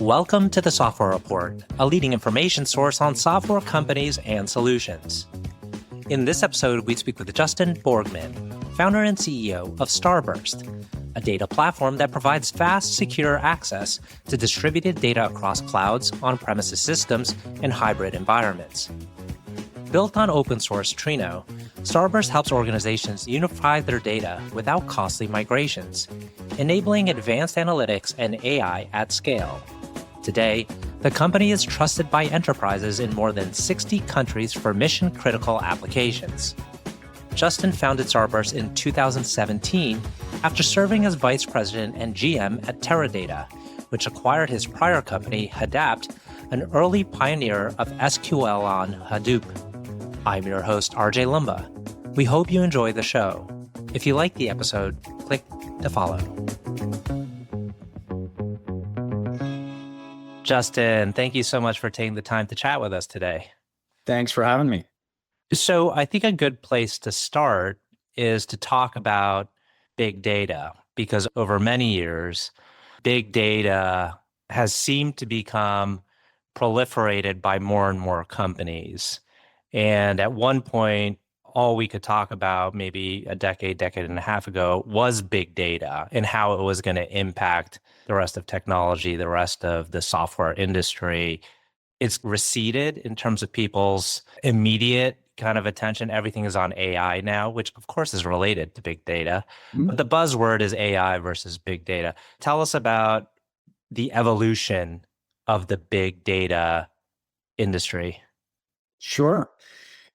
Welcome to the Software Report, a leading information source on software companies and solutions. In this episode, we speak with Justin Borgman, founder and CEO of Starburst, a data platform that provides fast, secure access to distributed data across clouds, on-premises systems, and hybrid environments. Built on open source Trino, Starburst helps organizations unify their data without costly migrations, enabling advanced analytics and AI at scale. Today, the company is trusted by enterprises in more than 60 countries for mission-critical applications. Justin founded Starburst in 2017 after serving as vice president and GM at Teradata, which acquired his prior company, Hadapt, an early pioneer of SQL-on-Hadoop. I'm your host, RJ Lumba. We hope you enjoy the show. If you like the episode, click to follow. Justin, thank you so much for taking the time to chat with us today. Thanks for having me. So I think a good place to start is to talk about big data, because over many years, big data has seemed to become proliferated by more and more companies. And at one point, all we could talk about maybe a decade and a half ago was big data and how it was going to impact the rest of technology, the rest of the software industry. It's receded in terms of people's immediate kind of attention. Everything is on AI now, which of course is related to big data. But the buzzword is AI versus big data. Tell us about the evolution of the big data industry. Sure.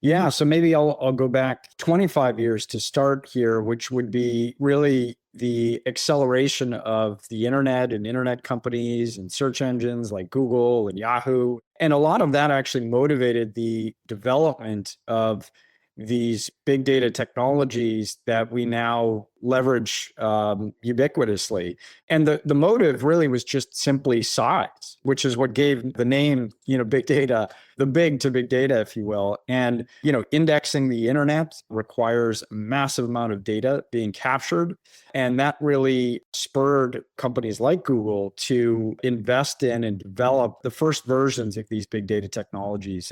Yeah, so maybe I'll go back 25 years to start here, which would be really the acceleration of the internet and internet companies and search engines like Google and Yahoo. And a lot of that actually motivated the development of these big data technologies that we now leverage ubiquitously. And the motive really was just simply size, which is what gave the name, big data, the big to big data, if you will. And, indexing the internet requires a massive amount of data being captured. And that really spurred companies like Google to invest in and develop the first versions of these big data technologies.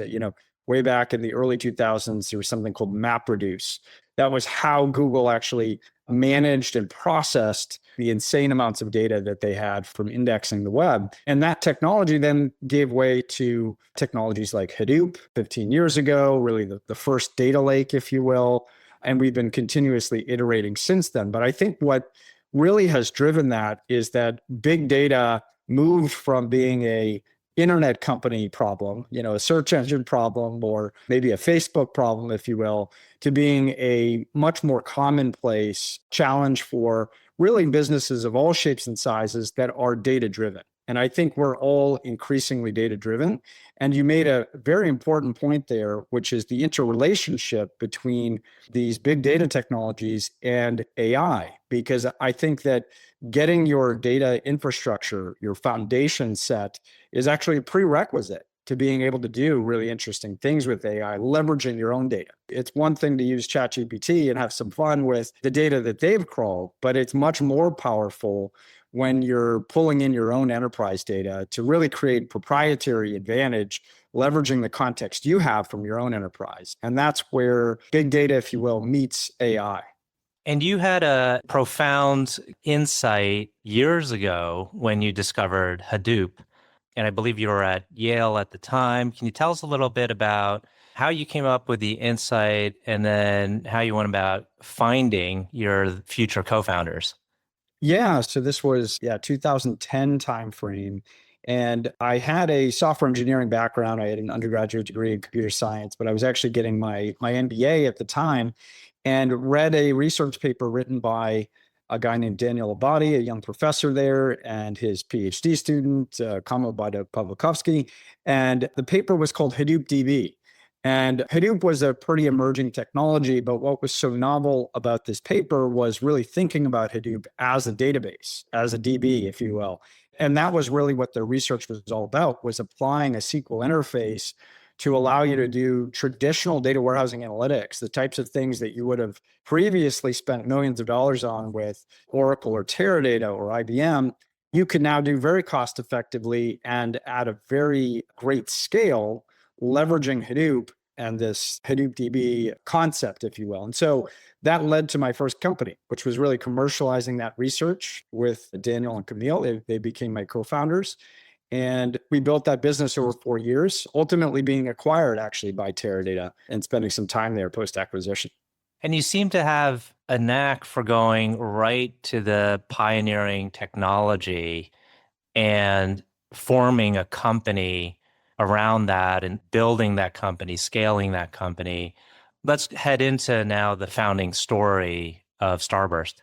Way back in the early 2000s, there was something called MapReduce. That was how Google actually managed and processed the insane amounts of data that they had from indexing the web. And that technology then gave way to technologies like Hadoop 15 years ago, really the first data lake, if you will. And we've been continuously iterating since then. But I think what really has driven that is that big data moved from being a internet company problem, a search engine problem, or maybe a Facebook problem, if you will, to being a much more commonplace challenge for really businesses of all shapes and sizes that are data-driven. And I think we're all increasingly data-driven. And you made a very important point there, which is the interrelationship between these big data technologies and AI, because I think that getting your data infrastructure, your foundation set, is actually a prerequisite to being able to do really interesting things with AI, leveraging your own data. It's one thing to use ChatGPT and have some fun with the data that they've crawled, but it's much more powerful when you're pulling in your own enterprise data to really create proprietary advantage, leveraging the context you have from your own enterprise. And that's where big data, if you will, meets AI. And you had a profound insight years ago when you discovered Hadoop. And I believe you were at Yale at the time. Can you tell us a little bit about how you came up with the insight and then how you went about finding your future co-founders? Yeah, so this was 2010 timeframe. And I had a software engineering background. I had an undergraduate degree in computer science, but I was actually getting my MBA at the time and read a research paper written by a guy named Daniel Abadi, a young professor there, and his PhD student, Kama Pawlikowski. And the paper was called Hadoop DB. And Hadoop was a pretty emerging technology, but what was so novel about this paper was really thinking about Hadoop as a database, as a DB, if you will. And that was really what the research was all about, was applying a SQL interface to allow you to do traditional data warehousing analytics, the types of things that you would have previously spent millions of dollars on with Oracle or Teradata or IBM, you can now do very cost effectively and at a very great scale, leveraging Hadoop and this Hadoop DB concept, if you will. And so that led to my first company, which was really commercializing that research with Daniel and Camille. They became my co-founders. And we built that business over 4 years, ultimately being acquired actually by Teradata and spending some time there post-acquisition. And you seem to have a knack for going right to the pioneering technology and forming a company around that and building that company, scaling that company. Let's head into now the founding story of Starburst.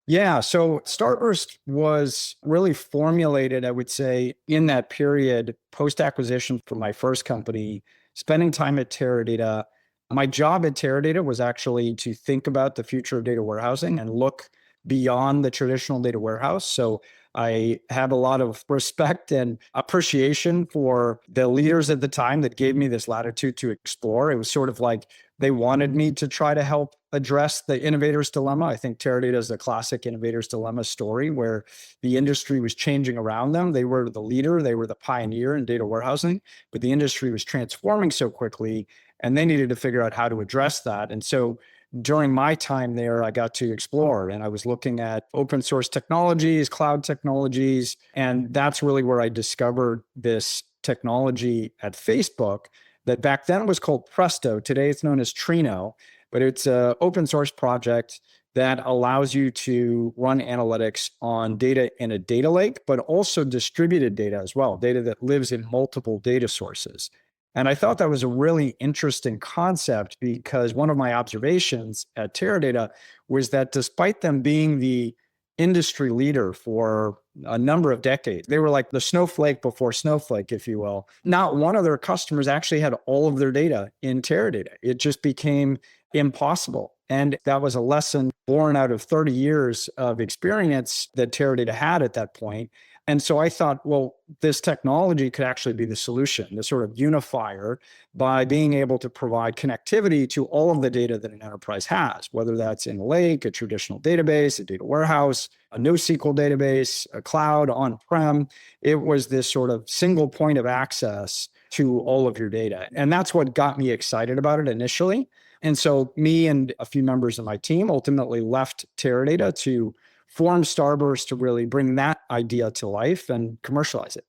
Yeah. So Starburst was really formulated, I would say, in that period post acquisition for my first company, spending time at Teradata. My job at Teradata was actually to think about the future of data warehousing and look beyond the traditional data warehouse. So I have a lot of respect and appreciation for the leaders at the time that gave me this latitude to explore. It was sort of like they wanted me to try to help address the innovator's dilemma. I think Teradata is a classic innovator's dilemma story where the industry was changing around them. They were the leader, they were the pioneer in data warehousing, but the industry was transforming so quickly and they needed to figure out how to address that. And so during my time there, I got to explore and I was looking at open source technologies, cloud technologies, and that's really where I discovered this technology at Facebook that back then was called Presto. Today it's known as Trino, but it's an open source project that allows you to run analytics on data in a data lake, but also distributed data as well, data that lives in multiple data sources. And I thought that was a really interesting concept because one of my observations at Teradata was that despite them being the industry leader for a number of decades, they were like the snowflake before Snowflake, if you will. Not one of their customers actually had all of their data in Teradata. It just became impossible. And that was a lesson born out of 30 years of experience that Teradata had at that point. And so I thought, well, this technology could actually be the solution, the sort of unifier, by being able to provide connectivity to all of the data that an enterprise has, whether that's in a lake, a traditional database, a data warehouse, a NoSQL database, a cloud, on-prem. It was this sort of single point of access to all of your data. And that's what got me excited about it initially. And so me and a few members of my team ultimately left Teradata to form Starburst to really bring that idea to life and commercialize it.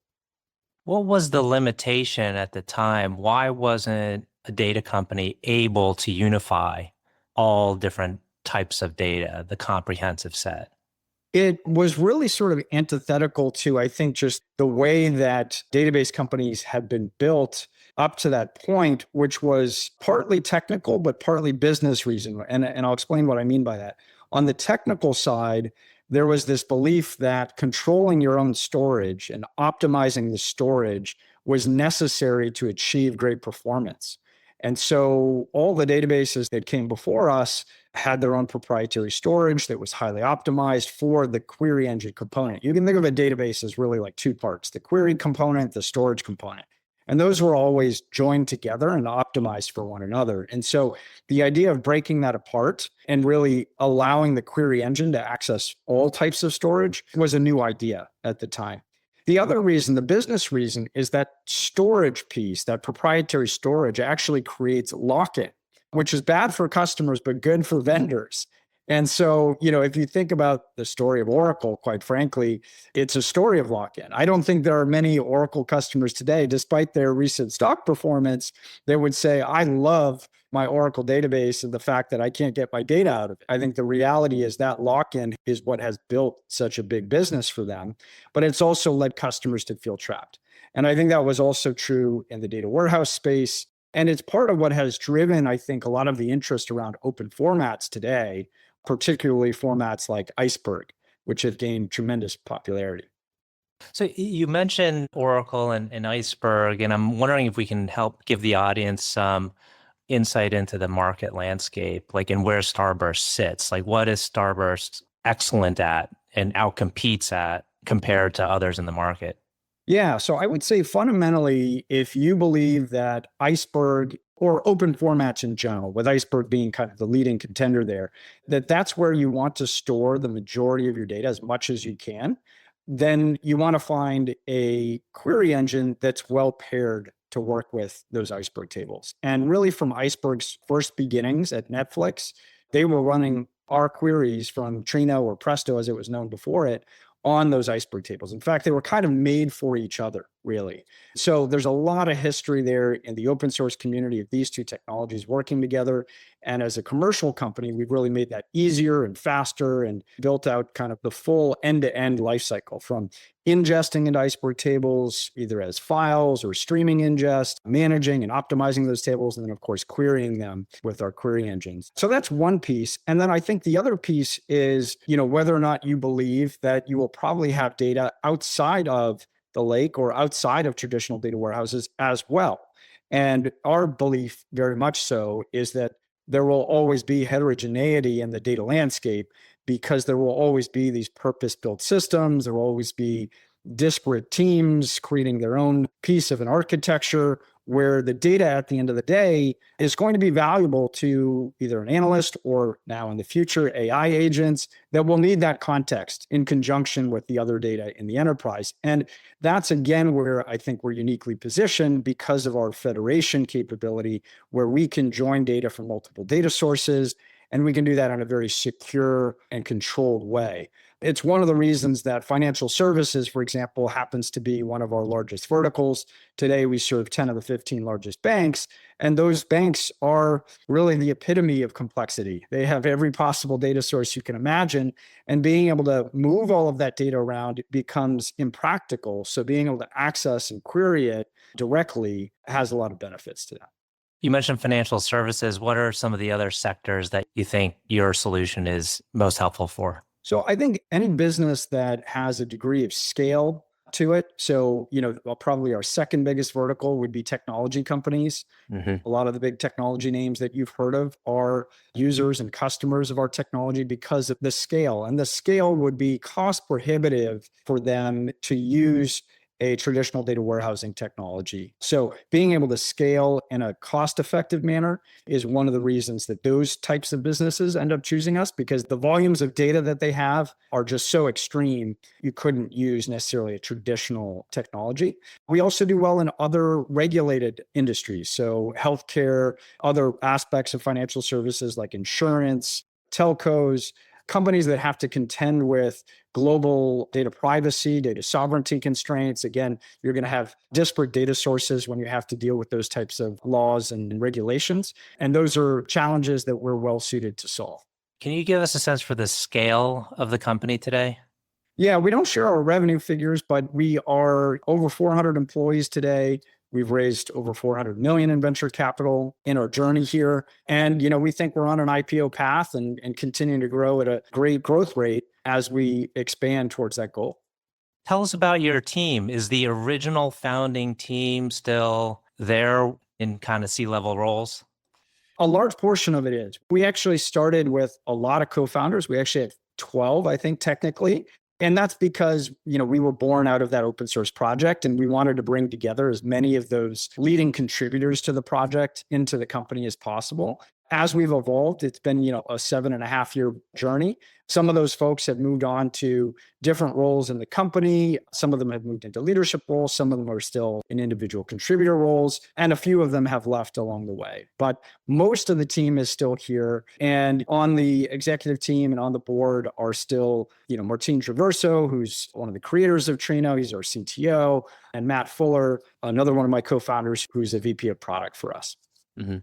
What was the limitation at the time? Why wasn't a data company able to unify all different types of data, the comprehensive set? It was really sort of antithetical to, I think, just the way that database companies have been built up to that point, which was partly technical, but partly business reason. And I'll explain what I mean by that. On the technical side, there was this belief that controlling your own storage and optimizing the storage was necessary to achieve great performance. And so all the databases that came before us had their own proprietary storage that was highly optimized for the query engine component. You can think of a database as really like two parts, the query component, the storage component. And those were always joined together and optimized for one another. And so the idea of breaking that apart and really allowing the query engine to access all types of storage was a new idea at the time. The other reason, the business reason, is that storage piece, that proprietary storage actually creates lock-in, which is bad for customers, but good for vendors. And so, if you think about the story of Oracle, quite frankly, it's a story of lock-in. I don't think there are many Oracle customers today, despite their recent stock performance, that would say, I love my Oracle database and the fact that I can't get my data out of it. I think the reality is that lock-in is what has built such a big business for them, but it's also led customers to feel trapped. And I think that was also true in the data warehouse space. And it's part of what has driven, I think, a lot of the interest around open formats today, particularly formats like Iceberg, which have gained tremendous popularity. So you mentioned Oracle and Iceberg, and I'm wondering if we can help give the audience some insight into the market landscape, like in where Starburst sits. Like what is Starburst excellent at and outcompetes at compared to others in the market? Yeah, so I would say fundamentally, if you believe that Iceberg or open formats in general, with Iceberg being kind of the leading contender there, that's where you want to store the majority of your data as much as you can. then you want to find a query engine that's well paired to work with those Iceberg tables. And really, from Iceberg's first beginnings at Netflix, they were running our queries from Trino, or Presto as it was known before it, on those Iceberg tables. In fact, they were kind of made for each other, really. So there's a lot of history there in the open source community of these two technologies working together. And as a commercial company, we've really made that easier and faster and built out kind of the full end-to-end lifecycle, from ingesting into Iceberg tables, either as files or streaming ingest, managing and optimizing those tables, and then, of course, querying them with our query engines. So that's one piece. And then I think the other piece is, whether or not you believe that you will probably have data outside of the lake or outside of traditional data warehouses as well. And our belief, very much so, is that there will always be heterogeneity in the data landscape, because there will always be these purpose-built systems. There will always be disparate teams creating their own piece of an architecture, where the data at the end of the day is going to be valuable to either an analyst or, now in the future, AI agents that will need that context in conjunction with the other data in the enterprise. And that's, again, where I think we're uniquely positioned because of our federation capability, where we can join data from multiple data sources, and we can do that in a very secure and controlled way. It's one of the reasons that financial services, for example, happens to be one of our largest verticals. Today, we serve 10 of the 15 largest banks, and those banks are really the epitome of complexity. They have every possible data source you can imagine, and being able to move all of that data around becomes impractical. So being able to access and query it directly has a lot of benefits to that. You mentioned financial services. What are some of the other sectors that you think your solution is most helpful for? So I think any business that has a degree of scale to it. So, probably our second biggest vertical would be technology companies. Mm-hmm. A lot of the big technology names that you've heard of are users and customers of our technology because of the scale. And the scale would be cost prohibitive for them to use a traditional data warehousing technology. So being able to scale in a cost-effective manner is one of the reasons that those types of businesses end up choosing us, because the volumes of data that they have are just so extreme, you couldn't use necessarily a traditional technology. We also do well in other regulated industries. So healthcare, other aspects of financial services like insurance, telcos, companies that have to contend with global data privacy, data sovereignty constraints. Again, you're going to have disparate data sources when you have to deal with those types of laws and regulations. And those are challenges that we're well suited to solve. Can you give us a sense for the scale of the company today? Yeah, we don't share our revenue figures, but we are over 400 employees today. We've raised over 400 million in venture capital in our journey here. And, we think we're on an IPO path and continuing to grow at a great growth rate as we expand towards that goal. Tell us about your team. Is the original founding team still there in kind of C-level roles? A large portion of it is. We actually started with a lot of co-founders. We actually had 12, I think, technically. And that's because, we were born out of that open source project, and we wanted to bring together as many of those leading contributors to the project into the company as possible. As we've evolved, it's been, a 7.5-year journey. Some of those folks have moved on to different roles in the company. Some of them have moved into leadership roles. Some of them are still in individual contributor roles, and a few of them have left along the way. But most of the team is still here. And on the executive team and on the board are still, Martin Traverso, who's one of the creators of Trino. He's our CTO. And Matt Fuller, another one of my co-founders, who's a VP of product for us. Mm-hmm.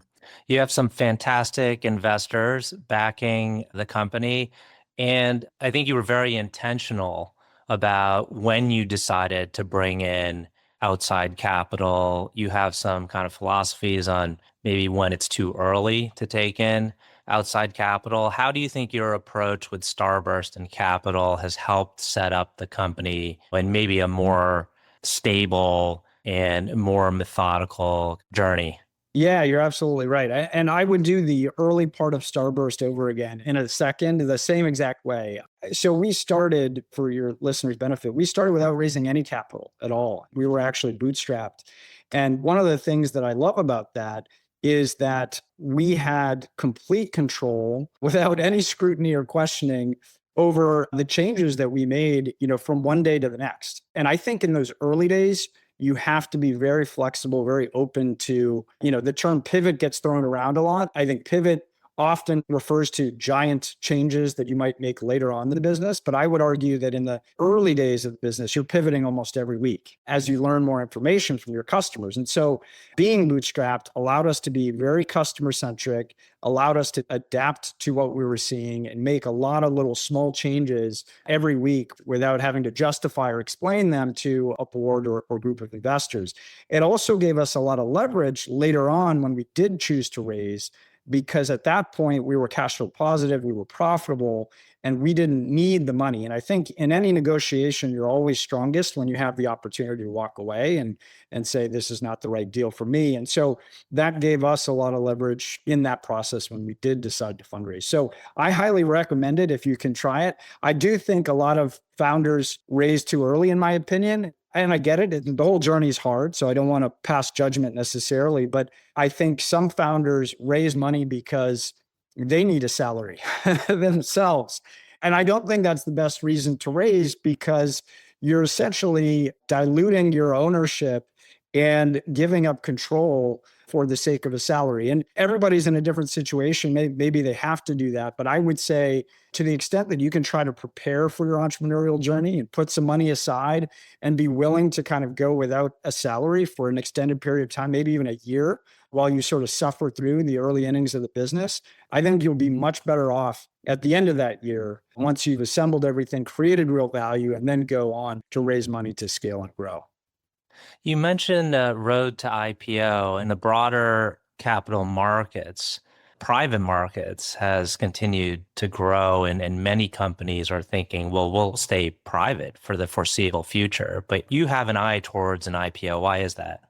You have some fantastic investors backing the company. And I think you were very intentional about when you decided to bring in outside capital. You have some kind of philosophies on maybe when it's too early to take in outside capital. How do you think your approach with Starburst and capital has helped set up the company in maybe a more stable and more methodical journey? Yeah, you're absolutely right. And I would do the early part of Starburst over again in a second, the same exact way. So we started, for your listeners' benefit, we started without raising any capital at all. We were actually bootstrapped. And one of the things that I love about that is that we had complete control without any scrutiny or questioning over the changes that we made, from one day to the next. And I think in those early days, you have to be very flexible, very open to, the term pivot gets thrown around a lot. I think pivot often refers to giant changes that you might make later on in the business. But I would argue that in the early days of the business, you're pivoting almost every week as you learn more information from your customers. And so being bootstrapped allowed us to be very customer centric, allowed us to adapt to what we were seeing and make a lot of little small changes every week without having to justify or explain them to a board or group of investors. It also gave us a lot of leverage later on when we did choose to raise, because at that point we were cash flow positive, we were profitable, and we didn't need the money. And I think in any negotiation, you're always strongest when you have the opportunity to walk away and say, this is not the right deal for me. And so that gave us a lot of leverage in that process when we did decide to fundraise. So I highly recommend it if you can try it. I do think a lot of founders raise too early, in my opinion. And I get it. The whole journey is hard, so I don't want to pass judgment necessarily. But I think some founders raise money because they need a salary themselves. And I don't think that's the best reason to raise, because you're essentially diluting your ownership and giving up control for the sake of a salary. And everybody's in a different situation. Maybe they have to do that. But I would say, to the extent that you can try to prepare for your entrepreneurial journey and put some money aside and be willing to kind of go without a salary for an extended period of time, maybe even a year, while you sort of suffer through the early innings of the business, I think you'll be much better off at the end of that year once you've assembled everything, created real value, and then go on to raise money to scale and grow. You mentioned road to IPO and the broader capital markets. Private markets has continued to grow, and many companies are thinking, well, we'll stay private for the foreseeable future. But you have an eye towards an IPO. Why is that?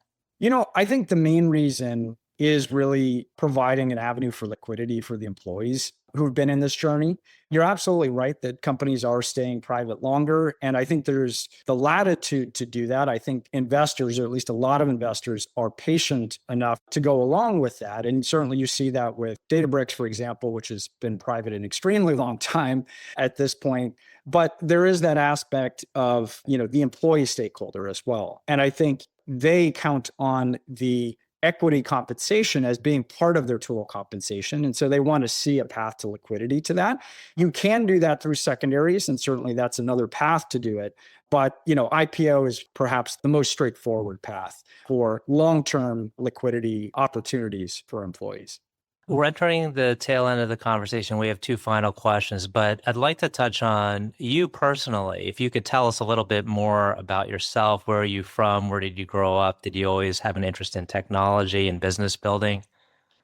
I think the main reason is really providing an avenue for liquidity for the employees who've been in this journey. You're absolutely right that companies are staying private longer. And I think there's the latitude to do that. I think investors, or at least a lot of investors, are patient enough to go along with that. And certainly you see that with Databricks, for example, which has been private an extremely long time at this point. But there is that aspect of, the employee stakeholder as well. And I think they count on the equity compensation as being part of their total compensation. And so they want to see a path to liquidity to that. You can do that through secondaries, and certainly that's another path to do it. But, IPO is perhaps the most straightforward path for long-term liquidity opportunities for employees. We're entering the tail end of the conversation. We have two final questions, but I'd like to touch on you personally. If you could tell us a little bit more about yourself. Where are you from? Where did you grow up? Did you always have an interest in technology and business building?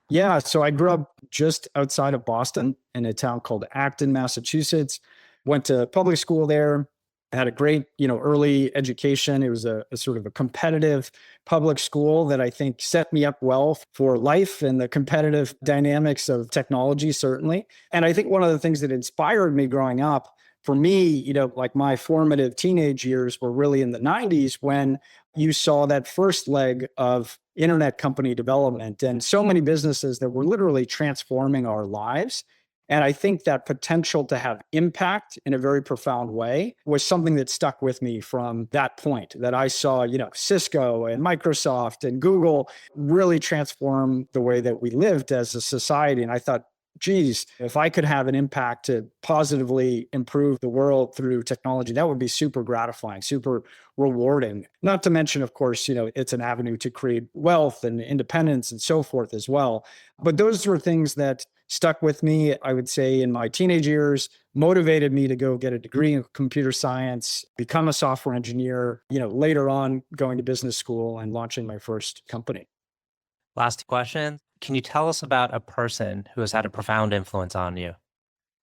Yeah, so I grew up just outside of Boston in a town called Acton, Massachusetts. Went to public school there. Had a great, early education. It was a sort of a competitive public school that I think set me up well for life and the competitive dynamics of technology, certainly. And I think one of the things that inspired me growing up, for me, like my formative teenage years were really in the 90s, when you saw that first leg of internet company development and so many businesses that were literally transforming our lives. And I think that potential to have impact in a very profound way was something that stuck with me from that point, that I saw, Cisco and Microsoft and Google really transform the way that we lived as a society. And I thought, geez, if I could have an impact to positively improve the world through technology, that would be super gratifying, super rewarding. Not to mention, of course, it's an avenue to create wealth and independence and so forth as well. But those were things that stuck with me, I would say, in my teenage years, motivated me to go get a degree in computer science, become a software engineer, later on going to business school and launching my first company. Last question. Can you tell us about a person who has had a profound influence on you?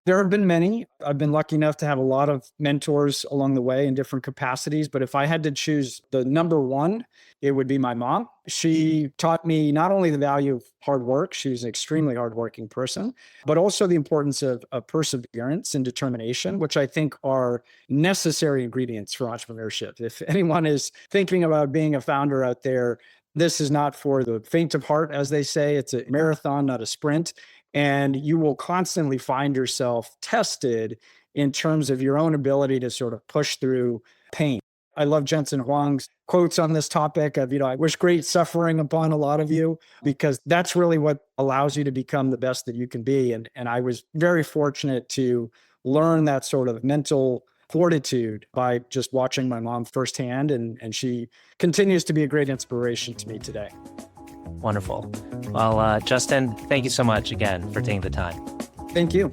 There have been many. I've been lucky enough to have a lot of mentors along the way in different capacities. But if I had to choose the number one, it would be my mom. She taught me not only the value of hard work, she's an extremely hardworking person, but also the importance of perseverance and determination, which I think are necessary ingredients for entrepreneurship. If anyone is thinking about being a founder out there, this is not for the faint of heart, as they say. It's a marathon, not a sprint. And you will constantly find yourself tested in terms of your own ability to sort of push through pain. I love Jensen Huang's quotes on this topic of, I wish great suffering upon a lot of you, because that's really what allows you to become the best that you can be. And I was very fortunate to learn that sort of mental fortitude by just watching my mom firsthand. And she continues to be a great inspiration to me today. Wonderful. Well, Justin, thank you so much again for taking the time. Thank you.